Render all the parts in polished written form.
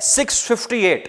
658,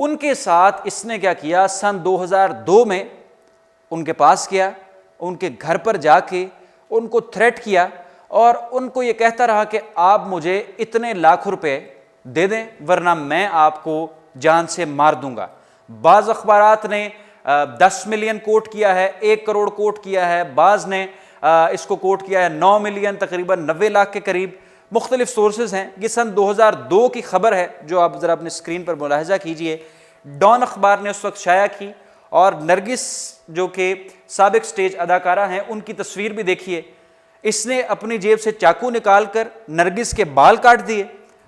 ان کے ساتھ اس نے کیا کیا، سن 2002 میں ان کے پاس گیا، ان کے گھر پر جا کے ان کو تھریٹ کیا اور ان کو یہ کہتا رہا کہ آپ مجھے اتنے لاکھ روپے دے دیں ورنہ میں آپ کو جان سے مار دوں گا۔ بعض اخبارات نے 10 ملین کوٹ کیا ہے، 1 کروڑ کوٹ کیا ہے، بعض نے اس کو کوٹ کیا ہے 9 ملین، تقریباً 90 لاکھ کے قریب۔ مختلف سورسز ہیں۔ یہ سن 2002 کی خبر ہے جو آپ ذرا اپنے اسکرین پر ملاحظہ کیجئے۔ ڈان اخبار نے اس وقت شائع کی اور نرگس جو کہ سابق سٹیج اداکارہ ہیں ان کی تصویر بھی دیکھیے۔ اس نے اپنی جیب سے چاقو نکال کر نرگس کے بال کاٹ دیے،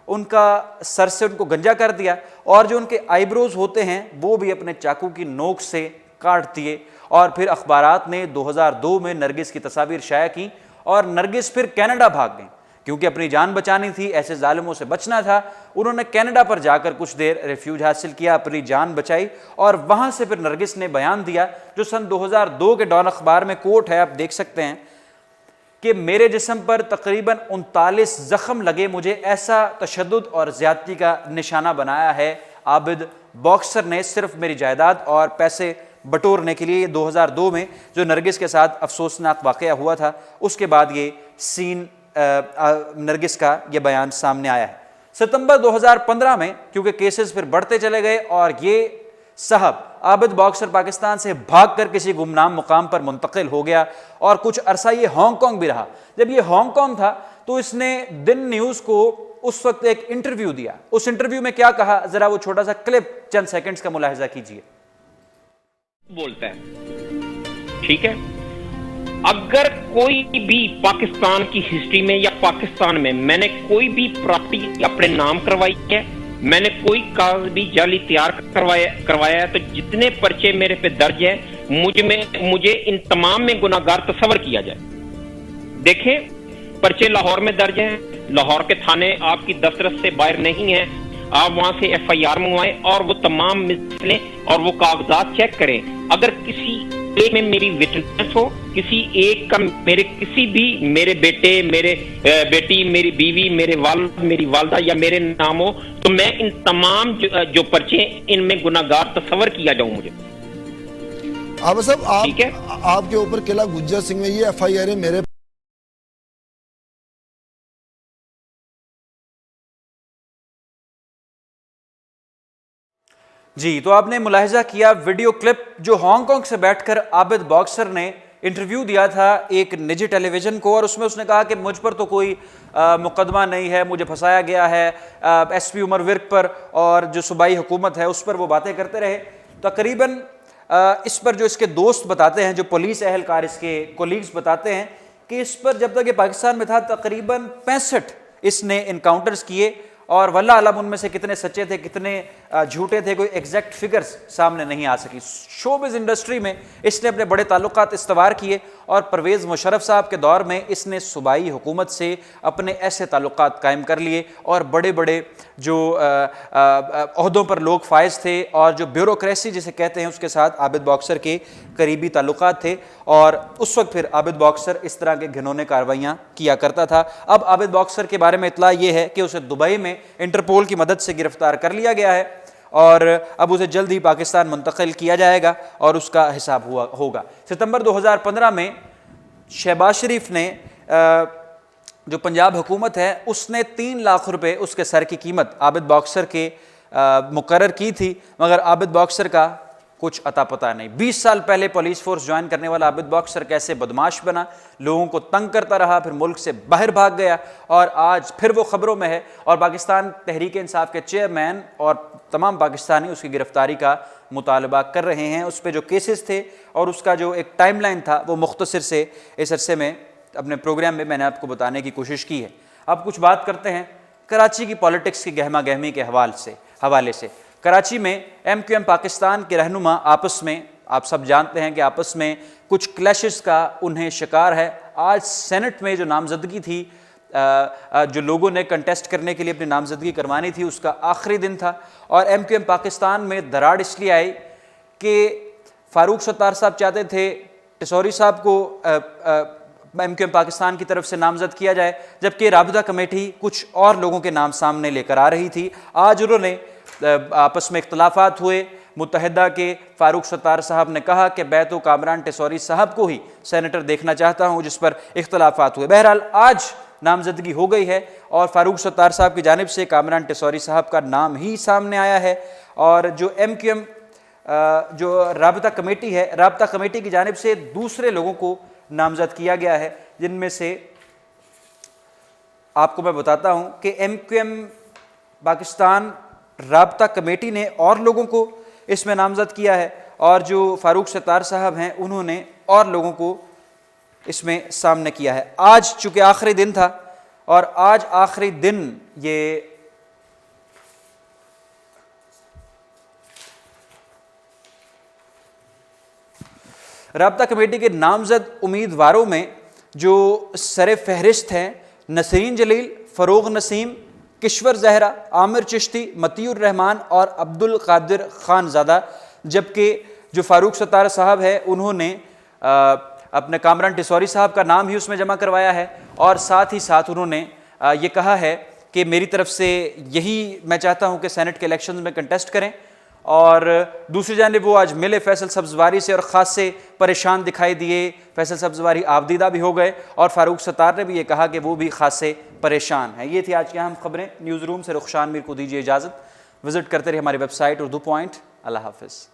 ان کا سر سے ان کو گنجا کر دیا اور جو ان کے آئی بروز ہوتے ہیں وہ بھی اپنے چاقو کی نوک سے کاٹ دیے، اور پھر اخبارات نے 2002 میں نرگس کی تصاویر شائع کی اور نرگس پھر کینیڈا بھاگ گئیں کیونکہ اپنی جان بچانی تھی، ایسے ظالموں سے بچنا تھا۔ انہوں نے کینیڈا پر جا کر کچھ دیر ریفیوج حاصل کیا، اپنی جان بچائی اور وہاں سے پھر نرگس نے بیان دیا جو سن 2002 کے ڈان اخبار میں کوٹ ہے، آپ دیکھ سکتے ہیں کہ میرے جسم پر تقریباً 39 زخم لگے، مجھے ایسا تشدد اور زیادتی کا نشانہ بنایا ہے عابد باکسر نے صرف میری جائیداد اور پیسے بٹورنے کے لیے۔ یہ 2002 میں جو نرگس کے ساتھ افسوسناک واقعہ ہوا تھا اس کے بعد یہ سین نرگس کا یہ بیان سامنے آیا ہے۔ ستمبر 2015 میں کیونکہ کیسز پھر بڑھتے چلے گئے اور یہ صاحب عابد باکسر پاکستان سے بھاگ کر کسی گمنام مقام پر منتقل ہو گیا اور کچھ عرصہ یہ ہانگ کانگ بھی رہا۔ جب یہ ہانگ کانگ تھا تو اس نے دن نیوز کو اس وقت ایک انٹرویو دیا۔ اس انٹرویو میں کیا کہا، ذرا وہ چھوٹا سا کلپ چند سیکنڈز کا ملاحظہ کیجئے۔ بولتا ہے ٹھیک ہے، اگر کوئی بھی پاکستان کی ہسٹری میں یا پاکستان میں نے کوئی بھی پراپرٹی اپنے نام کروائی ہے، میں نے کوئی کاغذ بھی جعلی تیار کروایا ہے، تو جتنے پرچے میرے پہ درج ہے مجھے ان تمام میں گناہگار تصور کیا جائے۔ دیکھیں پرچے لاہور میں درج ہیں، لاہور کے تھانے آپ کی دسترس سے باہر نہیں ہیں، آپ وہاں سے ایف آئی آر منگوائیں اور وہ تمام مثلیں اور وہ کاغذات چیک کریں۔ اگر کسی ایک میں میری وٹنس ہو، کسی ایک کا میرے بیٹے، میرے بیٹی، میری بیوی، میرے والد، میری والدہ یا میرے نام ہو، تو میں ان تمام جو پرچے ان میں گناہگار تصور کیا جاؤں مجھے۔ عابد صاحب آپ کے اوپر قلعہ گجر سنگھ میں یہ ایف آئی آر میرے جی تو آپ نے ملاحظہ کیا ویڈیو کلپ جو ہانگ کانگ سے بیٹھ کر عابد باکسر نے انٹرویو دیا تھا ایک نجی ٹیلی ویژن کو، اور اس میں اس نے کہا کہ مجھ پر تو کوئی مقدمہ نہیں ہے، مجھے پھنسایا گیا ہے ایس پی عمر ورک پر اور جو صوبائی حکومت ہے اس پر وہ باتیں کرتے رہے۔ تقریباً اس پر جو اس کے دوست بتاتے ہیں، جو پولیس اہلکار اس کے کولیگز بتاتے ہیں کہ اس پر جب تک یہ پاکستان میں تھا تقریباً 65 اس نے انکاؤنٹرز کیے، اور واللہ عالم ان میں سے کتنے سچے تھے کتنے جھوٹے تھے کوئی ایگزیکٹ فگرز سامنے نہیں آ سکی۔ شوبز انڈسٹری میں اس نے اپنے بڑے تعلقات استوار کیے اور پرویز مشرف صاحب کے دور میں اس نے صوبائی حکومت سے اپنے ایسے تعلقات قائم کر لیے اور بڑے بڑے جو عہدوں پر لوگ فائز تھے اور جو بیوروکریسی جسے کہتے ہیں اس کے ساتھ عابد باکسر کے قریبی تعلقات تھے، اور اس وقت پھر عابد باکسر اس طرح کے گھنونے کارروائیاں کیا کرتا تھا۔ اب عابد باکسر کے بارے میں اطلاع یہ ہے کہ اسے دبئی میں انٹرپول کی مدد سے گرفتار کر لیا گیا ہے اور اب اسے جلد ہی پاکستان منتقل کیا جائے گا اور اس کا حساب ہوگا۔ ستمبر 2015 میں شہباز شریف نے جو پنجاب حکومت ہے اس نے 3 لاکھ روپے اس کے سر کی قیمت عابد باکسر کے مقرر کی تھی، مگر عابد باکسر کا کچھ عطا پتہ نہیں۔ 20 سال پہلے پولیس فورس جوائن کرنے والا عابد باکسر کیسے بدماش بنا، لوگوں کو تنگ کرتا رہا، پھر ملک سے باہر بھاگ گیا اور آج پھر وہ خبروں میں ہے، اور پاکستان تحریک انصاف کے چیئرمین اور تمام پاکستانی اس کی گرفتاری کا مطالبہ کر رہے ہیں۔ اس پہ جو کیسز تھے اور اس کا جو ایک ٹائم لائن تھا وہ مختصر سے اس عرصے میں اپنے پروگرام میں نے آپ کو بتانے کی کوشش کی ہے۔ اب کچھ بات کرتے ہیں کراچی کی پالیٹکس کی گہما گہمی کے حوالے سے۔ کراچی میں ایم کیو ایم پاکستان کے رہنما آپس میں، آپ سب جانتے ہیں کہ آپس میں کچھ کلیشز کا انہیں شکار ہے۔ آج سینٹ میں جو نامزدگی تھی، جو لوگوں نے کنٹیسٹ کرنے کے لیے اپنی نامزدگی کروانی تھی، اس کا آخری دن تھا، اور ایم کیو ایم پاکستان میں دراڑ اس لیے آئی کہ فاروق ستار صاحب چاہتے تھے ٹسوری صاحب کو ایم کیو ایم پاکستان کی طرف سے نامزد کیا جائے، جبکہ رابطہ کمیٹی کچھ اور لوگوں کے نام سامنے لے کر آ رہی تھی۔ آج انہوں نے آپس میں اختلافات ہوئے. متحدہ کے فاروق ستار صاحب نے کہا کہ میں تو کامران ٹیسوری صاحب کو ہی سینیٹر دیکھنا چاہتا ہوں, جس پر اختلافات ہوئے. بہرحال آج نامزدگی ہو گئی ہے اور فاروق ستار صاحب کی جانب سے کامران ٹیسوری صاحب کا نام ہی سامنے آیا ہے. اور جو ایم کیو ایم جو رابطہ کمیٹی ہے, رابطہ کمیٹی کی جانب سے دوسرے لوگوں کو نامزد کیا گیا ہے, جن میں سے آپ کو میں بتاتا ہوں کہ ایم کیو ایم پاکستان رابطہ کمیٹی نے اور لوگوں کو اس میں نامزد کیا ہے, اور جو فاروق ستار صاحب ہیں انہوں نے اور لوگوں کو اس میں سامنے کیا ہے. آج چونکہ آخری دن تھا, اور آج آخری دن یہ رابطہ کمیٹی کے نامزد امیدواروں میں جو سر فہرست ہیں نسرین جلیل, فروغ نسیم, کشور زہرا, عامر چشتی, مطیع الرحمان اور عبد القادر خان زادہ, جبکہ جو فاروق ستار صاحب ہے انہوں نے اپنے کامران ٹیسوری صاحب کا نام ہی اس میں جمع کروایا ہے, اور ساتھ ہی ساتھ انہوں نے یہ کہا ہے کہ میری طرف سے یہی میں چاہتا ہوں کہ سینٹ کے الیکشنز میں کنٹیسٹ کریں. اور دوسری جانب وہ آج ملے فیصل سبزواری سے اور خاص سے پریشان دکھائی دیے. فیصل سبزواری آبدیدہ بھی ہو گئے, اور فاروق ستار نے بھی یہ کہا کہ وہ بھی خاص سے پریشان ہیں. یہ تھی آج کی اہم خبریں. نیوز روم سے رخشان میر کو دیجیے اجازت. وزٹ کرتے رہے ہماری ویب سائٹ اردو پوائنٹ. اللہ حافظ.